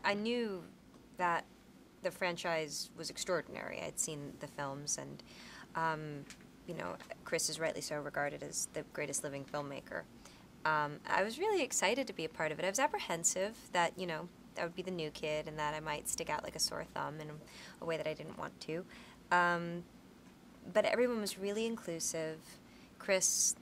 I knew that the franchise was extraordinary. I'd seen the films, and you know, Chris is rightly so regarded as the greatest living filmmaker. I was really excited to be a part of it. I was apprehensive that, you know, I would be the new kid and that I might stick out like a sore thumb in a way that I didn't want to. But everyone was really inclusive. Chris,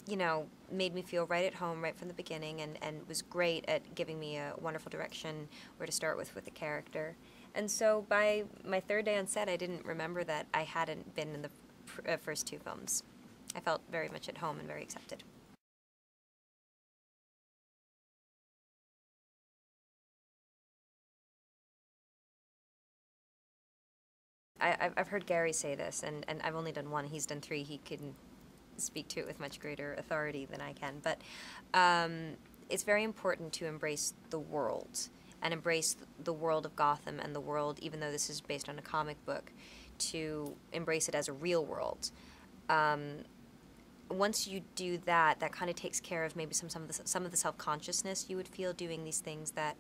you know, made me feel right at home right from the beginning, and was great at giving me a wonderful direction where to start with the character. And so by my third day on set, I didn't remember that I hadn't been in the first two films. I felt very much at home and very accepted. I've heard Gary say this, and I've only done one. He's done three. He can speak to it with much greater authority than I can. But it's very important to embrace the world, and embrace the world of Gotham and the world, even though this is based on a comic book, to embrace it as a real world. Once you do that, that kind of takes care of maybe some of the self-consciousness you would feel doing these things that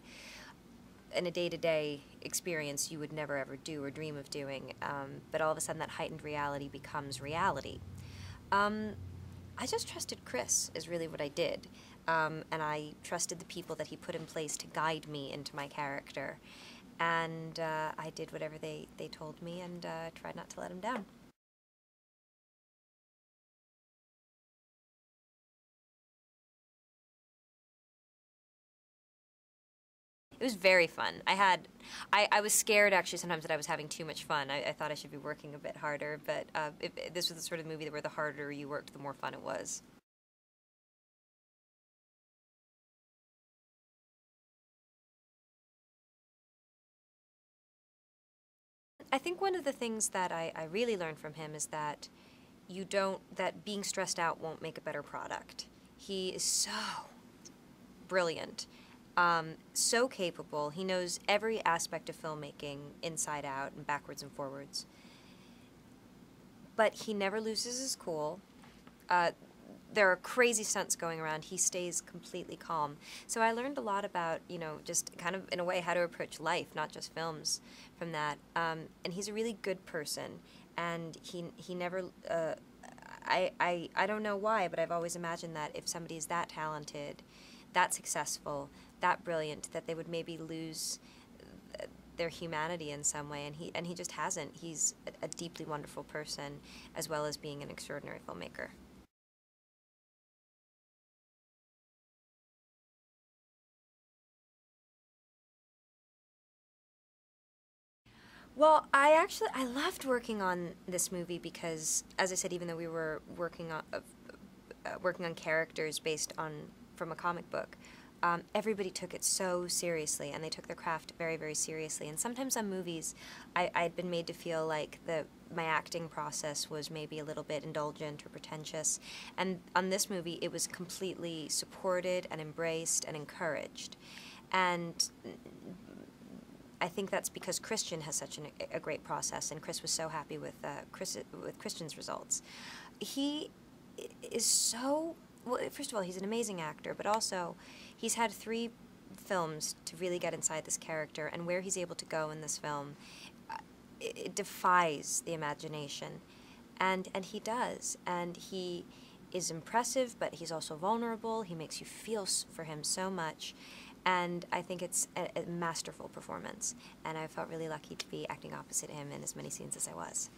in a day-to-day experience you would never ever do or dream of doing, but all of a sudden that heightened reality becomes reality. I just trusted Chris is really what I did, and I trusted the people that he put in place to guide me into my character, and I did whatever they told me, and tried not to let him down. It was very fun. I was scared actually sometimes that I was having too much fun. I thought I should be working a bit harder, but this was the sort of movie where the harder you worked, the more fun it was. I think one of the things that I really learned from him is that that being stressed out won't make a better product. He is so brilliant, so capable. He knows every aspect of filmmaking inside out and backwards and forwards. But he never loses his cool. There are crazy stunts going around. He stays completely calm. So I learned a lot about, you know, just kind of in a way how to approach life, not just films, from that. And he's a really good person. And he never. I don't know why, but I've always imagined that if somebody's that talented, that successful, that brilliant, that they would maybe lose their humanity in some way, and he just hasn't. He's a deeply wonderful person, as well as being an extraordinary filmmaker. Well, I loved working on this movie because, as I said, even though we were working on characters based on from a comic book, everybody took it so seriously, and they took their craft very, very seriously. And sometimes on movies, I'd been made to feel like my acting process was maybe a little bit indulgent or pretentious. And on this movie, it was completely supported and embraced and encouraged. And I think that's because Christian has such a great process, and Chris was so happy with with Christian's results. He is so well. First of all, he's an amazing actor, but also he's had three films to really get inside this character, and where he's able to go in this film, it defies the imagination, and he does, and he is impressive, but he's also vulnerable. He makes you feel for him so much, and I think it's a masterful performance, and I felt really lucky to be acting opposite him in as many scenes as I was.